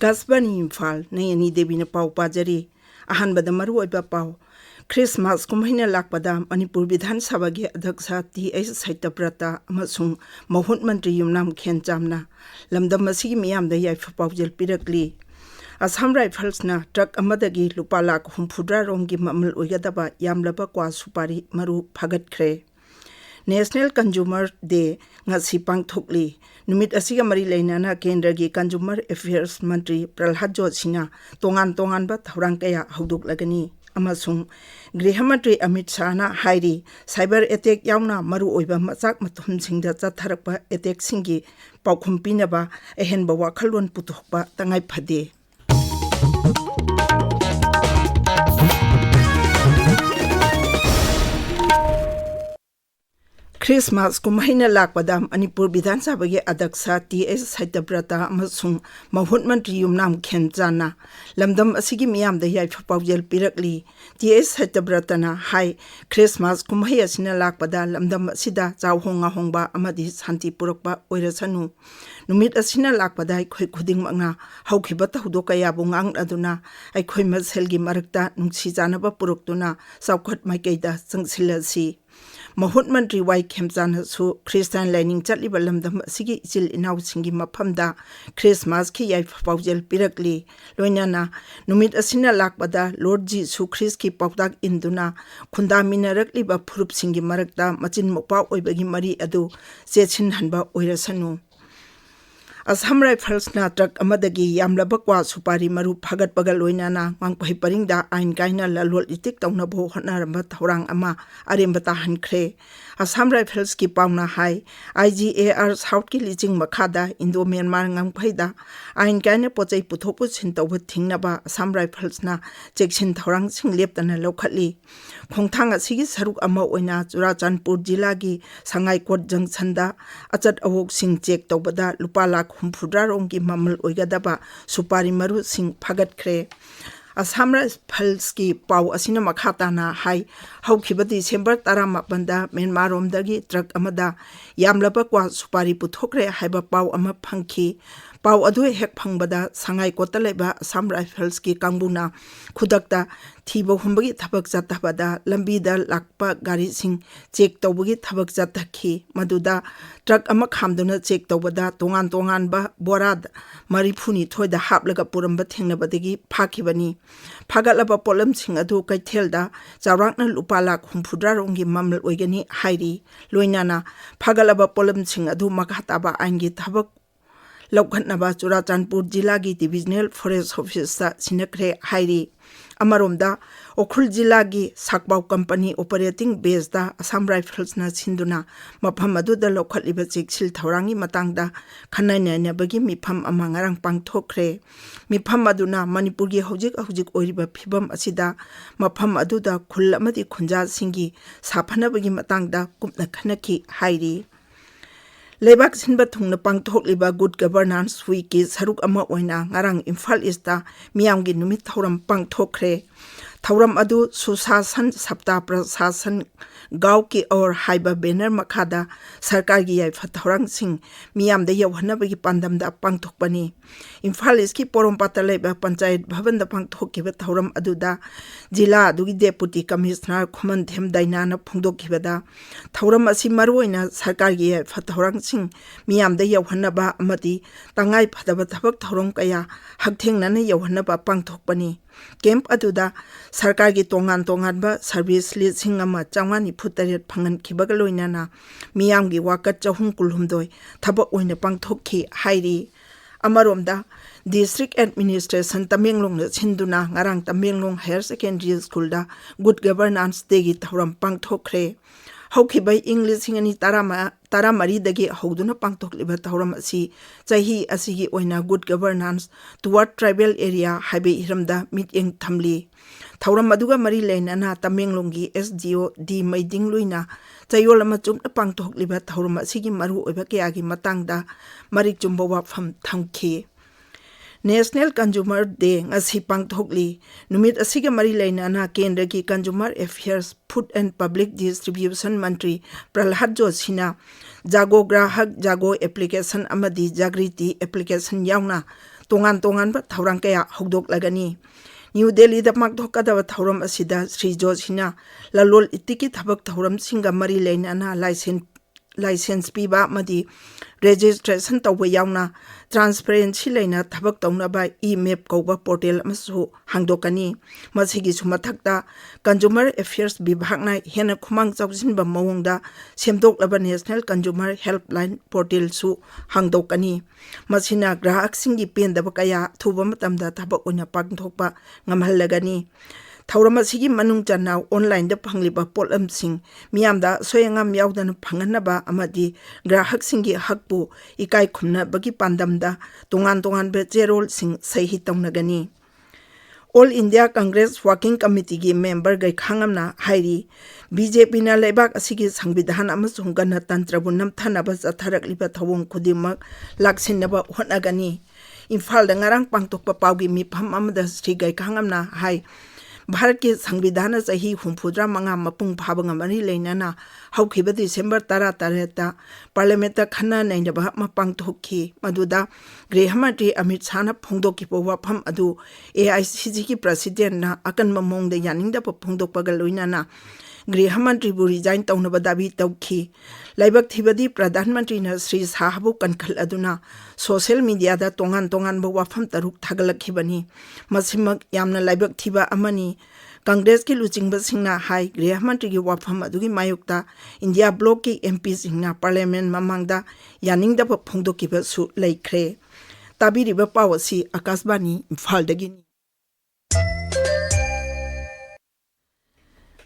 Akasbani Imphal Nayani Devi na pau pajari ahan bada maru oiba pau Christmas kumahina lakpada Manipur Vidhan Sabha gi Adhaksha T.S. Saitaprata amasung Mahut Mantri Yumnam Khenchamna lamdam masigi miyamda yaifa paujel pirakli Assam Rifles na truck amadagi lupa lak humphudra romgi mamal oigadaba yamlaba kwa supari maru phagatkhre National Consumer Day ngasi pangthokli numit asiga mari leinana kendra gi Consumer Affairs Mantri Pralhad Joshina tongan ba thaurang kaya hauduk lagani amasung Griha Mantri Amit Shah na hairi cyber attack yauna maru oiba machak mathum singda chatharakpa attack singi paukhum pinaba ehenba wakhalon puthokpa tangai phade Christmas kumahina lakpada Manipur Vidhan Sabha gi Adhaksha T.S. Saitaprata amasung Mahut Mantri Yumnam Khenchamna lamdam asigi miyamda yaifa paujel pirakli T.S. Saitaprata na hai Christmas kumahi asina lakpada lamdam asida chawhonga hongba amadi santi purakpa oirasanu numit asina lakpada aikhoi khudingmanga haukhiba tahudok kayabu ngang aduna aikhoi maselgi marakta nungsi janaba puruktuna saukhat maikaida changsilasi Mahut Mantri Wai Khemchan su Christian Lining Chatliba lamdam asigi ichil inaw singi maphamda Christmas ki yai paujel pirakli loinana numit asina lakpada Lord Jesus Christ ki pautak induna khunda minarakliba phurup singi marakta machin mokpa oibagi mari adu chechin hanba oirasanu Assam Rifles na truck amadagi yamlaba kwa supari maru phagat pagal loinana mangpai paringda ain kaina lalol itik tawna bo hotnaramba thaurang ama arembata hankhre Assam Rifles ki pauna hai IGAR South ki lijing makhada Indo Myanmar ngangphaida ain kaina pochai puthok puchin tawba thingnaba Assam Rifles na cheksin thaurang sing leptana lokhatli khongthang asigi saruk ama oina Churachandpur jila gi Sangai Kot Junction da achat awok sing check tawbada lupa lak humphudra romgi mamal oigadaba supari maru sing phagatkhre Assam Rifles ki pau asina makhata na hai haukiba December 18 da Myanmar romdagi truck amada yamlaba kwa supari puthokre haiba pau ama phangki pau adu hek phangbada Sangai Kota leba Assam Rifles ki kangbuna khudakta thiba humbagi thabak jatabada lambida lakpa gari sing check tawbagi thabak jatakhi maduda truck ama khamduna check tawbada tongan ba borad marifuni thoida haplaga puramba thengnabadagi phakibani phagalaba polam sing adu kaithelda chawrakna lupa lak humphudra rongi mamal oigani hairi loinana phagalaba polam sing adu makhataba aingi thabak Lokhatnaba Churachandpur jila gi Divisional Forest Office ta sinakre hairi amaromda Okhul jila gi Sakbau Company Operating Base da Assam Rifles na sinduna mapham adu da lokhatliba cheksil thaurangi matangda khanaina bagi mipham amangarang pangthokre mipham aduna Manipur gi hojik oiriba phibam asida mapham adu da khul amadi khunja singi saphana bagi matangda kupna khanaki hairi Lebak sinba thungna pangthokliba Good Governance Week ki saruk ama oina ngarang Imphal ista miyamgi numit thauram pangthokre thauram adu susasan sapta prasasan gaw ki or haiba banner makhada sarkar gi yai phathorang sing miyamda yawhanabagi pandamda pangthokpani Imphal iski porompata leba panchayat bhavan da pangthokkiba thauram aduda jila adugi deputy commissioner Khuman Them Dainana phungdokkibada thauram asi maruoina sarkar gi yai phathorang sing miyamda yawhanaba amati tangai phadaba thabak thauram kaya hakthengnana yawhanaba pangthokpani Camp aduda sarkar gi tongan ba service li singama changwani phutaret phangan khibaga loinana miyam gi wakat chahum kulhumdoi thabak oina pangthokhi hairi amaromda District Administration Tamenglong na sinduna ngarang Tamenglong Higher Secondary School da Good Governance Day gi thauram pangthokre haukibai English hingani taramari dagi hauduna pangthokliba thauram asi chahi asigi oina Good Governance toward Tribal Area haibe hiramda meeting thamli thauram aduga mari leinana Tamenglonggi SDO D Maiding luina chayol ama chumna pangthokliba thauram asigi maru oiba kayagi matangda marik chumba wafam thamki National Consumer Day ngasi pangthokli numit asiga mari leinana kendra ki Consumer Affairs Food and Public Distribution Mantri Pralhad Joshina jago grahak jago application amadi jagriti application yauna tongan tonganba thaurang kaya hogdoklagani New Delhi da makdokadaba thauram asida Sri George hina lalol itiki thabak thauram singa mari leinana license piba madi registration tawba yauna transparency leina thabak tawnaba e-map kauba portal amasu hangdokani masigi sumathakta consumer affairs bibhagna hena khumang chawjinba mawongda semdoklaba national consumer helpline portal su hangdokani masina grahak singi pendaba kaya thuba matamda thabak oina pangthokpa ngamhallagani Thauram asigi manung channa online da phangliba polamsing miyamda soyangam yaudana phanganaba amadi grahak singi hakpu ikai khumna bagi pandamda tongan be cherol sing sahi tawnagani All India Congress Working Committee gi member gai khangamna hairi BJP na lebak asigi sangbidhan amasung ganatantra bu namthanaba zatharakliba thawong khudimak laksinaba honagani Imphal da ngarang pangtokpa pawgi mipham amada sri gai khangamna hai Bharat के संविधान सही हुंफुद्रा मंगा मपुंग फाबंग मरी लेना हौखिब दिसंबर 13 parliament Khanna नैनबा मपांग थोखी मदुदा गृह मंत्री अमित शाह न फोंदोकिबो वाफम अदु AICC की प्रेसिडेंट ना अकन ममोंग द यानिंगदा फोंदोकपगल लोइनाना गृह मंत्री बु रिजाइन तौनब दाबी तौखी लाइबक थिबदी प्रधानमंत्री न श्री साहबु कनखल अदुना सोशल मीडिया दा तोंगान बो वाफम तरुक थागलखिबनी मसिमक यामना लाइबक थिबा अमनी कांग्रेस की लुचिंग सिंगना हाई गृह मंत्री की वाफम अदुगी मायुक्ता इंडिया ब्लॉक की MP सिंगना पार्लियामेंट ममांगदा यानिंगदा फोंदोकिब सु लैख्रे ताबिरिबा पावसी आकाशवाणी इम्फालदगी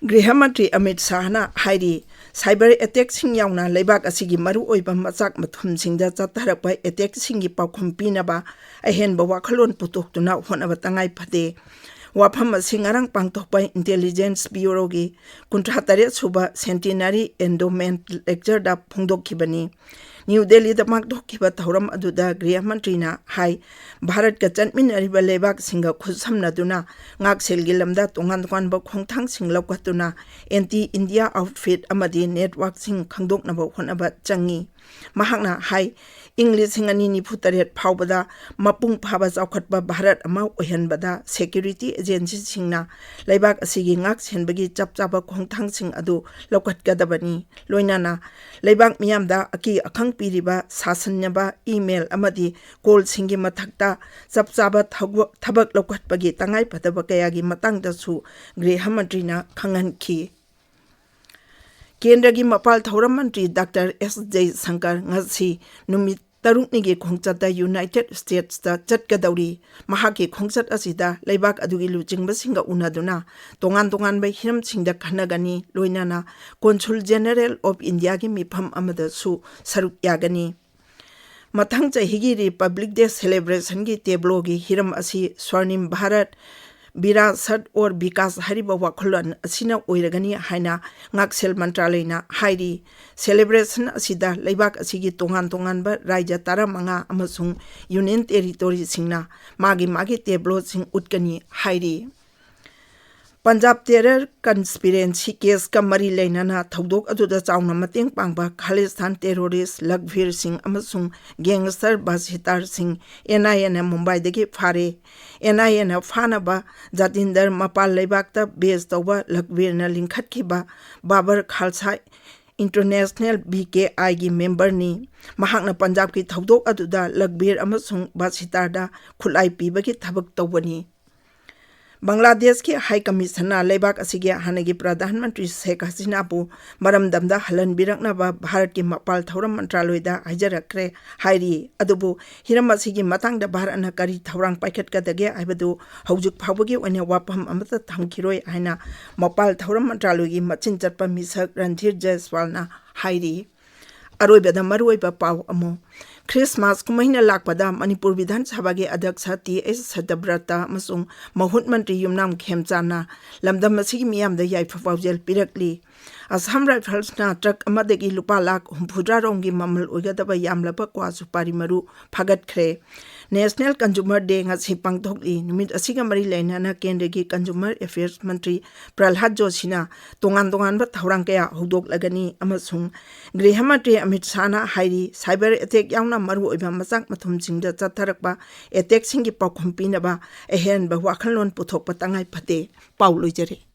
गृह मंत्री अमित शाह ना हाइरी साइबर अटैक सिंग यावना लेबाक असिगी मरु ओइबा मचाक मथुम सिंगदा चतरप अटैक सिंगी पाखुम पिनबा अहेनबा वाखलोन पुतोक्तुना होनबा तंगाई फदे वाफम सिंगारंग पांगतोकपा इंटेलिजेंस ब्यूरो की 53 सुबा सेंटिनरी एंडोमेंट लेक्चर दा फोंदोखिबनी न्यू दिल्ली दा मागदोखिबा थौरम अदुदा गृह मंत्री ना हाई भारत का चनमिनरिबा लेबाक सिंगा खुसमनदुना ngakselgi lamda tongan ba khongthang sing lawkatuna anti india outfit amadi network sing khangdoknaba honaba changi mahakna hai English singani ni phutaret phawbada mapung phaba chawkhatba Bharat ama ohenbada security agency singna laibak asigi ngak senbagi chapchaba khongthang sing adu lawkhatgadabani loinana laibak miyamda aki akhang piriba sasanyaba email amadi call singi mathakta chapchaba thabak lawkhatbagi tangai padaba kayagi matangdasu गृह मंत्री ना खंगनखी केंद्र की मपाल थौरम मंत्री doctor S Jaishankar ngasi नुमित तरुकनी की खोंगचत United states ता चटकदौरी महाकी खोंगचत असिदा लेबाक अदुगी लुचिंग बसिंगा उनादुना तोंगान बै हिरम सिंगदा खनगनी लोइनाना कॉन्सुल जनरल ऑफ इंडिया की मिफम अमदसु सरुक यागनी मथंग चहिगी रिपब्लिक डे सेलिब्रेशन की टेब्लो की हिरम असि स्वर्णिम भारत विरासत और विकास हरिबा वाखलन असिना ओइरगनी हाइना ngakсel मंत्रालयना हाइरी सेलिब्रेशन असिदा लेबाक असिगी तोंगान बा राज्य 15 अमसुंग यूनियन टेरिटोरी सिंगना मागी टेब्लो सिंग उटकनी हाइरी पंजाब टेरर कंस्पिरेंसी केस का मरी लेना थौदोक अदुदा चाउना मतेंग पांगबा खालिस्तान टेरोरिस्ट लखबीर सिंह अमसुंग गैंगस्टर बासितार सिंह NIA ना मुंबई दगी फारे NIA ना फानबा जातिंदर मपाल लेबाकता बेस तौबा लखबीर ना लिंखतखिबा बाबर खालसा इंटरनेशनल BKI की मेंबर नी महाकना पंजाब की थौदोक अदुदा लखबीर अमसुंग बासितारदा खुलाई पीबगी थबक तौबनी बांग्लादेश के हाई कमिश्नर लेबाक असिगे हानगी प्रधानमंत्री शेख हसीना बु मरमदमदा हलन बिरकनबा भारत के मपाल थौरम मंत्रालयदा हाइजरक्रे हाइरी अदुबु हिरम असिगे मतंगदा भारतना करी थौरांग पाइखतकदगे आइबदु हौजुक फावगी ओने वापम अमता थमखिरोय हाइना मपाल थौरम मंत्रालयगी मचिन चटपा मिसक रणधीर जयसवालना हाइरी अरोइबदा मरुइबा पाव अमो क्रिसमस कुमहिना लाकपदा मणिपुर विधानसभा के अध्यक्ष TS सतब्रता मसुंग महुत मंत्री युमनाम खेमचाना लमदम असिगी मियामदा याइफावजेल पिरकली असम राइफल्सना ट्रक अमदगी लुपा लाख 40 रोंगी ममल ओइगदबा यामलबा क्वा सुपारी मरु फागतख्रे National Consumer Day ngasi pangthokli numit asiga mari lainana Kendra Consumer Affairs Mantri Pralhad Joshina tongan ba thaurang kaya hudok lagani amasung Grihamantri Amit Shahna hairi cyber attack yauna maru oiba masak mathum singda chatharakpa attack singi paukhum pinaba ehen ba wakhalon puthok patangai phate pauloi jare